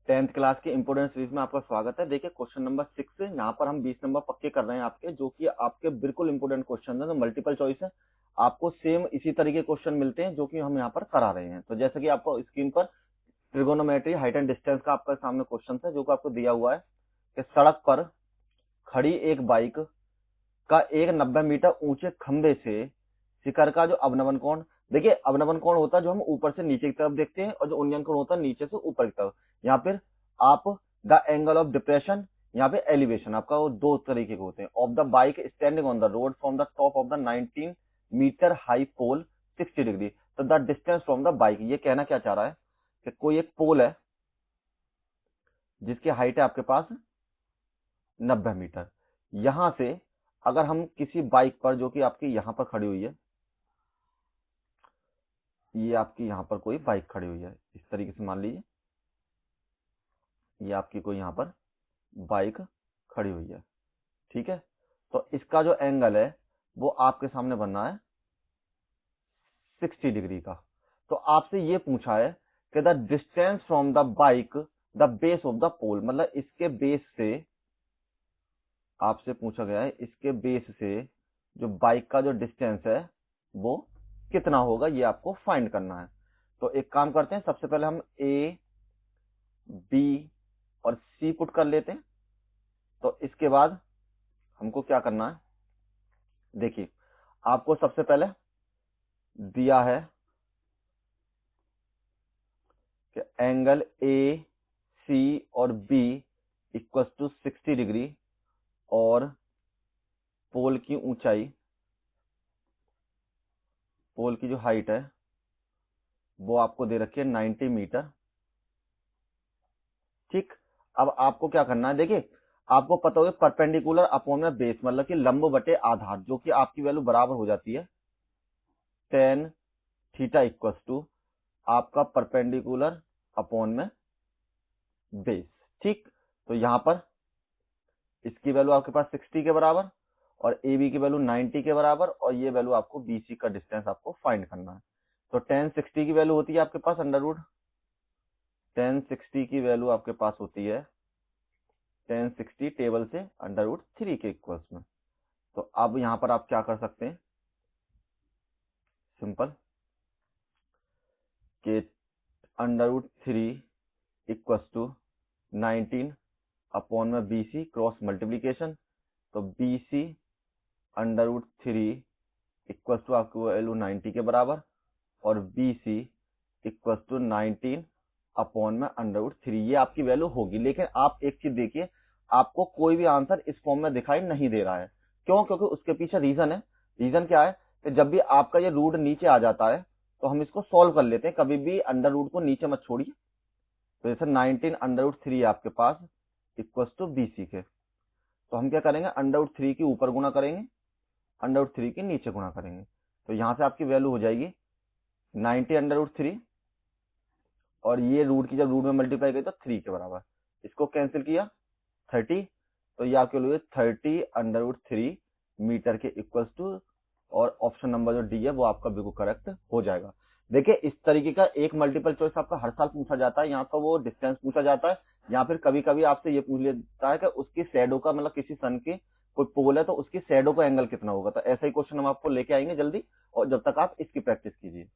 10th class के important series में आपका स्वागत है। देखिए क्वेश्चन नंबर 6 यहाँ पर हम 20 नंबर पक्के कर रहे हैं आपके, जो कि आपके बिल्कुल इंपोर्टेंट क्वेश्चन है। तो मल्टीपल चॉइस है, आपको सेम इसी तरीके क्वेश्चन मिलते हैं जो कि हम यहाँ पर करा रहे हैं। तो जैसे कि आपको स्क्रीन पर ट्रिगोनोमेट्री हाइट एंड डिस्टेंस का आपका सामने क्वेश्चन है, जो कि आपको दिया हुआ है कि सड़क पर खड़ी एक बाइक का एक 90 मीटर ऊंचे खंबे से शिखर का जो अवनमन कोण, देखिए अवनमन कोण होता है जो हम ऊपर से नीचे की तरफ देखते हैं, और जो उन्नयन कोण होता है नीचे से ऊपर की तरफ। यहाँ पर आप द एंगल ऑफ डिप्रेशन, यहाँ पे एलिवेशन आपका वो दो तरीके के होते हैं। Off the bike standing on the road from the top of the 19 metre high pole 60 degree. तो the distance from the bike, ये कहना क्या चाह रहा है कि कोई एक पोल है जिसकी हाइट है आपके पास 90 मीटर। यहां से अगर हम किसी बाइक पर जो कि आपकी यहां पर खड़ी हुई है, ये आपकी यहां पर कोई बाइक खड़ी हुई है, इस तरीके से मान लीजिए ये आपकी कोई यहां पर बाइक खड़ी हुई है, ठीक है। तो इसका जो एंगल है वो आपके सामने बनना है 60 डिग्री का। तो आपसे ये पूछा है कि the distance from the bike the base of the pole, मतलब इसके बेस से आपसे पूछा गया है इसके बेस से जो बाइक का जो डिस्टेंस है वो कितना होगा, ये आपको फाइंड करना है। तो एक काम करते हैं, सबसे पहले हम ए बी और सी पुट कर लेते हैं। तो इसके बाद हमको क्या करना है, देखिए आपको सबसे पहले दिया है कि एंगल ए सी और बी इक्वल टू 60 डिग्री और पोल की ऊंचाई, पोल की जो हाइट है वो आपको दे रखी है 90 मीटर, ठीक। अब आपको क्या करना है, देखिए आपको पता होगा परपेंडिकुलर अपॉन में बेस, मतलब कि लंब बटे आधार, जो कि आपकी वैल्यू बराबर हो जाती है tan थीटा इक्वल टू आपका परपेंडिकुलर अपॉन में बेस, ठीक। तो यहां पर इसकी वैल्यू आपके पास 60 के बराबर और ए बी की वैल्यू 90 के बराबर, और ये वैल्यू आपको बी सी का डिस्टेंस आपको फाइंड करना है। तो tan 60 की वैल्यू होती है आपके पास अंडर रूट, tan 60 की वैल्यू आपके पास होती है tan 60 टेबल से अंडर रूट 3 के इक्वल्स में। तो अब यहां पर आप क्या कर सकते हैं, सिंपल के under root 3 equals to 19 upon में बी सी क्रॉस मल्टीप्लीकेशन। तो B C under root 3 equals to आपकी वैल्यू 90 के बराबर और B C equals to 19 upon में अंडर रूट 3, ये आपकी वैल्यू होगी। लेकिन आप एक चीज देखिए, आपको कोई भी आंसर इस फॉर्म में दिखाई नहीं दे रहा है। क्यों? क्योंकि उसके पीछे रीजन है। रीजन क्या है कि जब भी आपका ये रूट नीचे आ जाता है तो हम इसको सॉल्व कर लेते हैं, कभी भी अंडर रूट को नीचे मत छोड़िए। तो जैसे 19 अंडर रूट 3 आपके पास इक्वल्स टू बी सी के, तो हम क्या करेंगे, अंडर रूट 3 के ऊपर गुणा करेंगे, अंडर रूट 3 के नीचे गुणा करेंगे। तो यहां से आपकी वैल्यू हो जाएगी 90 अंडर रूट 3, और ये रूट की जब रूट में मल्टीप्लाई करी तो 3 के बराबर, इसको कैंसिल किया 30, तो ये आपके लिए 30 अंडर रूट 3 मीटर के इक्वल्स टू, और ऑप्शन नंबर जो डी है वो आपका बिल्कुल करेक्ट हो जाएगा। देखिए इस तरीके का एक मल्टीपल चॉइस आपका हर साल पूछा जाता है, यहाँ तो वो डिस्टेंस पूछा जाता है, या फिर कभी कभी आपसे ये पूछ लेता है कि उसकी शैडो का, मतलब किसी सन की कोई पोल है तो उसकी शैडो का एंगल कितना होगा। तो ऐसा ही क्वेश्चन हम आपको लेके आएंगे जल्दी, और जब तक आप इसकी प्रैक्टिस कीजिए।